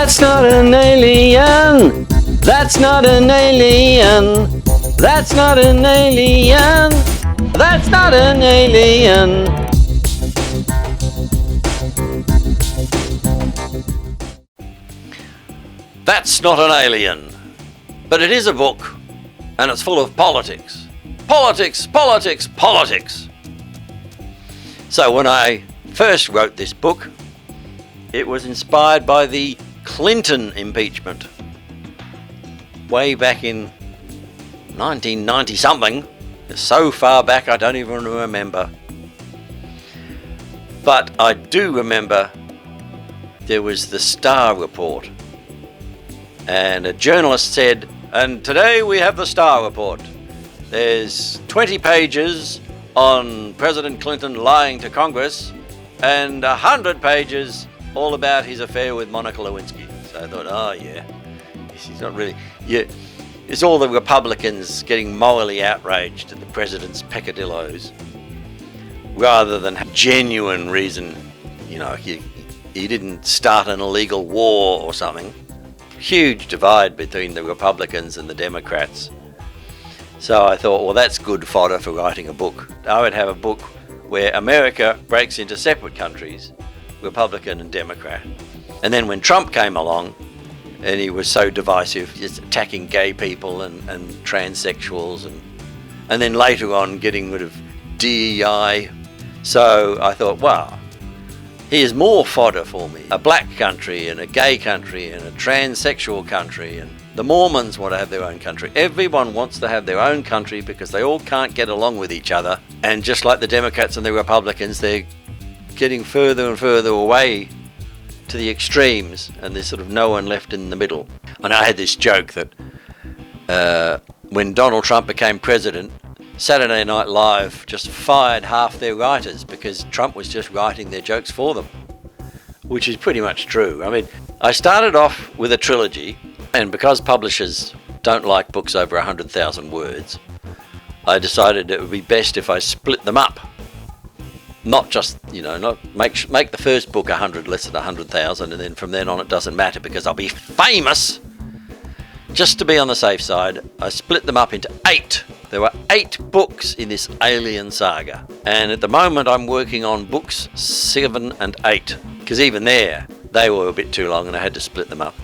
That's not an alien. That's not an alien. That's not an alien. That's not an alien. That's not an alien. But it is a book, and it's full of politics. Politics, politics, politics. So when I first wrote this book, it was inspired by the Clinton impeachment. Way back in 1990 something. So far back I don't even remember. But I do remember there was the Starr report. And a journalist said, and today we have the Starr report. There's 20 pages on President Clinton lying to Congress and 100 pages all about his affair with Monica Lewinsky. So I thought, oh yeah, he's not really... Yeah, it's all the Republicans getting morally outraged at the president's peccadilloes rather than a genuine reason, you know, he didn't start an illegal war or something. Huge divide between the Republicans and the Democrats. So I thought, well, that's good fodder for writing a book. I would have a book where America breaks into separate countries, Republican and Democrat. And then when Trump came along, and he was so divisive, just attacking gay people and transsexuals, and then later on getting rid of DEI. So I thought, wow, here's more fodder for me. A black country and a gay country and a transsexual country, and the Mormons want to have their own country. Everyone wants to have their own country because they all can't get along with each other. And just like the Democrats and the Republicans, they're getting further and further away to the extremes, and there's sort of no one left in the middle. And I had this joke that when Donald Trump became president, Saturday Night Live just fired half their writers because Trump was just writing their jokes for them, which is pretty much true. I mean, I started off with a trilogy, and because publishers don't like books over 100,000 words, I decided it would be best if I split them up. Not just, not make the first book 100, less than 100,000, and then from then on it doesn't matter because I'll be famous. Just to be on the safe side, I split them up into 8. There were 8 books in this alien saga. And at the moment I'm working on books 7 and 8. Because even there, they were a bit too long and I had to split them up.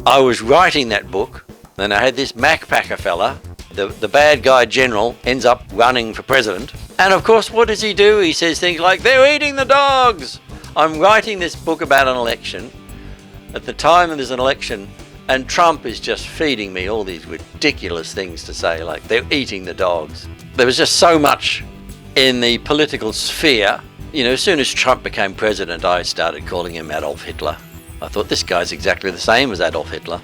I was writing that book, and I had this Macpacker fella, the bad guy general, ends up running for president. And of course, what does he do? He says things like, they're eating the dogs. I'm writing this book about an election. At the time there's an election, and Trump is just feeding me all these ridiculous things to say, like they're eating the dogs. There was just so much in the political sphere. As soon as Trump became president, I started calling him Adolf Hitler. I thought, this guy's exactly the same as Adolf Hitler.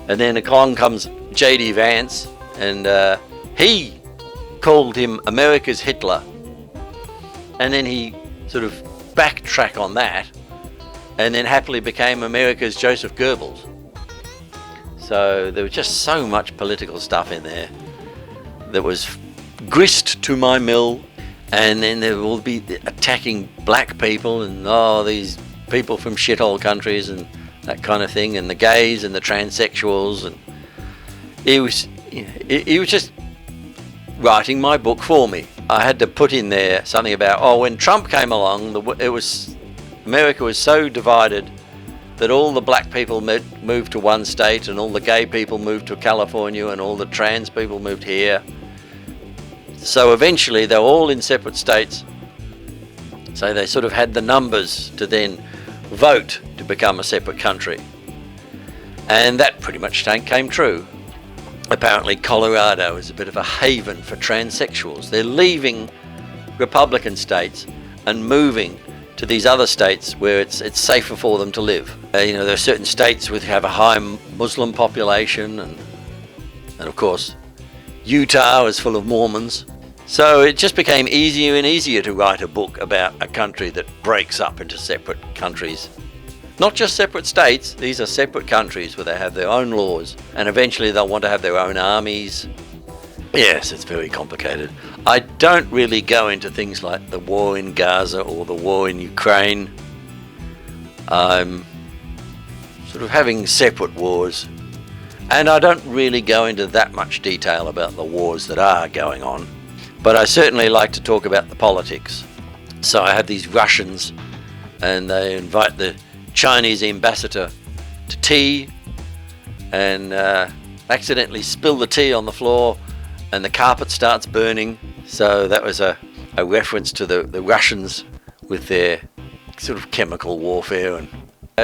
And then along comes J.D. Vance, and he called him America's Hitler. And then he sort of backtracked on that, and then happily became America's Joseph Goebbels. So there was just so much political stuff in there that was grist to my mill. And then there will be attacking black people and these people from shithole countries and that kind of thing, and the gays and the transsexuals, and he was just writing my book for me. I had to put in there something about when Trump came along, America was so divided that all the black people moved to one state, and all the gay people moved to California, and all the trans people moved here. So eventually they were all in separate states. So they sort of had the numbers to then vote to become a separate country. And that pretty much came true. Apparently Colorado is a bit of a haven for transsexuals. They're leaving Republican states and moving to these other states where it's safer for them to live. There are certain states which have a high Muslim population, and of course Utah is full of Mormons. So it just became easier and easier to write a book about a country that breaks up into separate countries. Not just separate states, these are separate countries where they have their own laws, and eventually they'll want to have their own armies. Yes, it's very complicated. I don't really go into things like the war in Gaza or the war in Ukraine. I'm sort of having separate wars. And I don't really go into that much detail about the wars that are going on, but I certainly like to talk about the politics. So I have these Russians, and they invite the Chinese ambassador to tea, and accidentally spill the tea on the floor, and the carpet starts burning. So that was a reference to the Russians with their sort of chemical warfare. And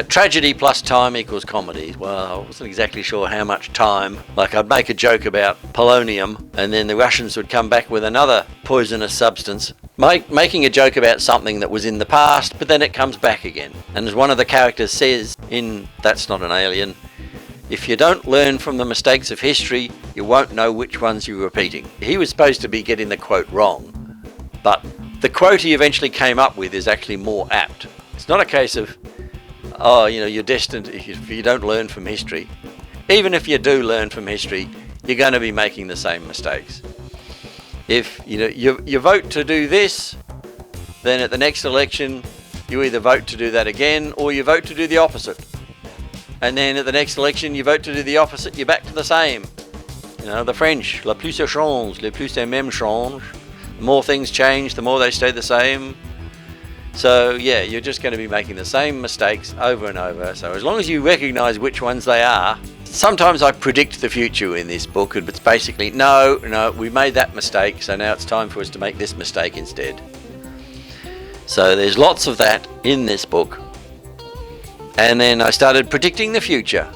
tragedy plus time equals comedy. Well, I wasn't exactly sure how much time. Like, I'd make a joke about polonium, and then the Russians would come back with another poisonous substance, making a joke about something that was in the past, but then it comes back again. And as one of the characters says in That's Not an Alien, if you don't learn from the mistakes of history, you won't know which ones you're repeating. He was supposed to be getting the quote wrong, but the quote he eventually came up with is actually more apt. It's not a case of, oh, you're destined if you don't learn from history. Even if you do learn from history, you're going to be making the same mistakes. If you vote to do this, then at the next election, you either vote to do that again, or you vote to do the opposite. And then at the next election, you vote to do the opposite, you're back to the same. The French, le plus ça change, le plus ça même change. The more things change, the more they stay the same. So yeah, you're just going to be making the same mistakes over and over. So as long as you recognize which ones they are. Sometimes I predict the future in this book, but it's basically, no, we made that mistake, so now it's time for us to make this mistake instead. So there's lots of that in this book. And then I started predicting the future.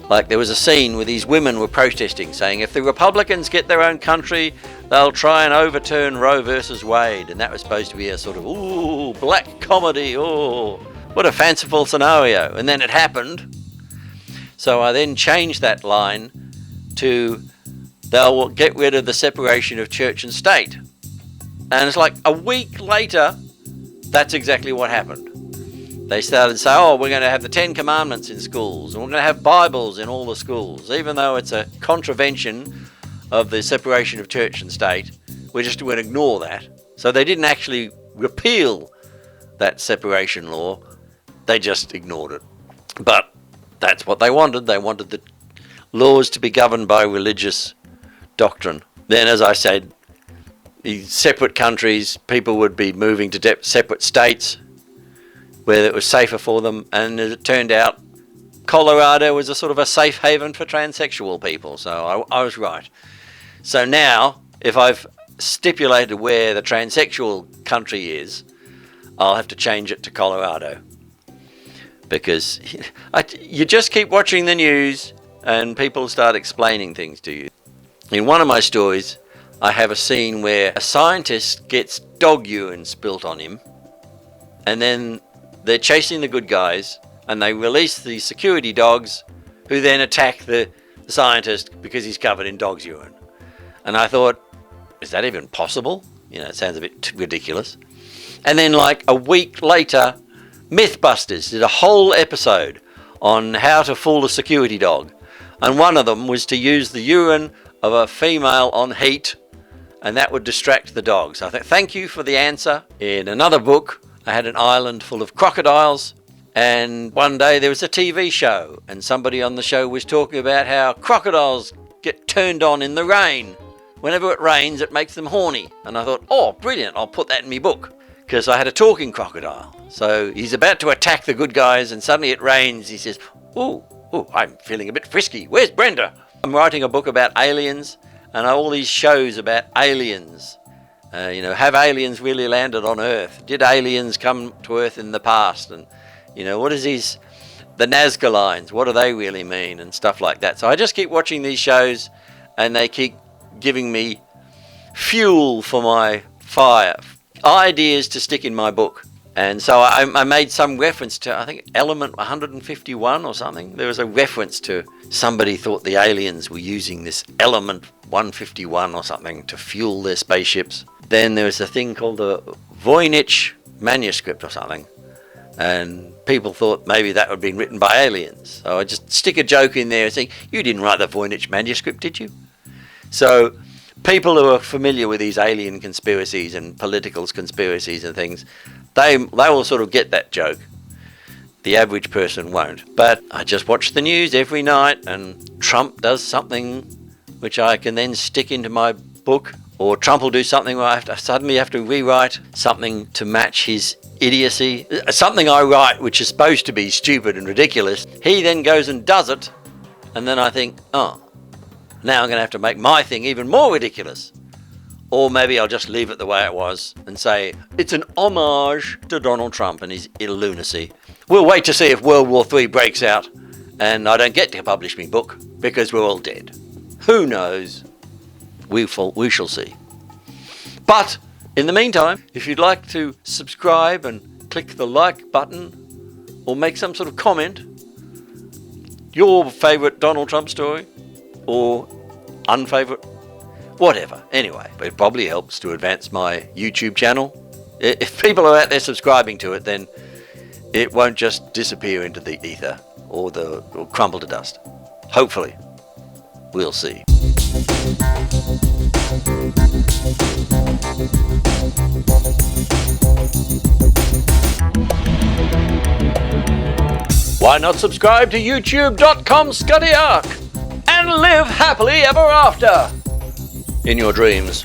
Like, there was a scene where these women were protesting, saying if the Republicans get their own country, they'll try and overturn Roe versus Wade. And that was supposed to be a sort of, ooh, black comedy, oh, what a fanciful scenario. And then it happened. So I then changed that line to, they'll get rid of the separation of church and state. And it's like a week later, that's exactly what happened. They started to say, oh, we're going to have the 10 Commandments in schools, and we're going to have Bibles in all the schools. Even though it's a contravention of the separation of church and state, we're just going to ignore that. So they didn't actually repeal that separation law, they just ignored it. But that's what they wanted. They wanted the laws to be governed by religious doctrine. Then, as I said, the separate countries, people would be moving to separate states where it was safer for them, and as it turned out, Colorado was a sort of a safe haven for transsexual people, so I was right. So now, if I've stipulated where the transsexual country is, I'll have to change it to Colorado. Because you just keep watching the news and people start explaining things to you. In one of my stories, I have a scene where a scientist gets dog urine spilt on him, and then they're chasing the good guys, and they release the security dogs, who then attack the scientist because he's covered in dog's urine. And I thought, is that even possible? It sounds a bit ridiculous. And then like a week later, Mythbusters did a whole episode on how to fool a security dog. And one of them was to use the urine of a female on heat, and that would distract the dogs. I think, thank you for the answer. In another book, I had an island full of crocodiles, and one day there was a TV show, and somebody on the show was talking about how crocodiles get turned on in the rain. Whenever it rains, it makes them horny. And I thought, oh, brilliant, I'll put that in my book. Because I had a talking crocodile. So he's about to attack the good guys, and suddenly it rains. He says, ooh, I'm feeling a bit frisky. Where's Brenda? I'm writing a book about aliens, and all these shows about aliens. Have aliens really landed on Earth? Did aliens come to Earth in the past? And, what is the Nazca lines? What do they really mean? And stuff like that. So I just keep watching these shows, and they keep giving me fuel for my fire, ideas to stick in my book. And so I made some reference to, I think, element 151 or something. There was a reference to somebody thought the aliens were using this element 151 or something to fuel their spaceships. Then there was a thing called the Voynich manuscript or something. And people thought maybe that had been written by aliens. So I just stick a joke in there saying, you didn't write the Voynich manuscript, did you? So people who are familiar with these alien conspiracies and political conspiracies and things, they will sort of get that joke. The average person won't. But I just watch the news every night, and Trump does something which I can then stick into my book, or Trump will do something where I suddenly have to rewrite something to match his idiocy. Something I write which is supposed to be stupid and ridiculous, he then goes and does it, and then I think, oh, now I'm going to have to make my thing even more ridiculous. Or maybe I'll just leave it the way it was and say it's an homage to Donald Trump and his lunacy. We'll wait to see if World War III breaks out and I don't get to publish my book because we're all dead. Who knows? We shall see. But in the meantime, if you'd like to subscribe and click the like button or make some sort of comment, your favourite Donald Trump story or unfavourite, whatever. Anyway, but it probably helps to advance my YouTube channel. If people are out there subscribing to it, then it won't just disappear into the ether or crumble to dust. Hopefully. We'll see. Why not subscribe to youtube.com/ScuddyArk and live happily ever after in your dreams?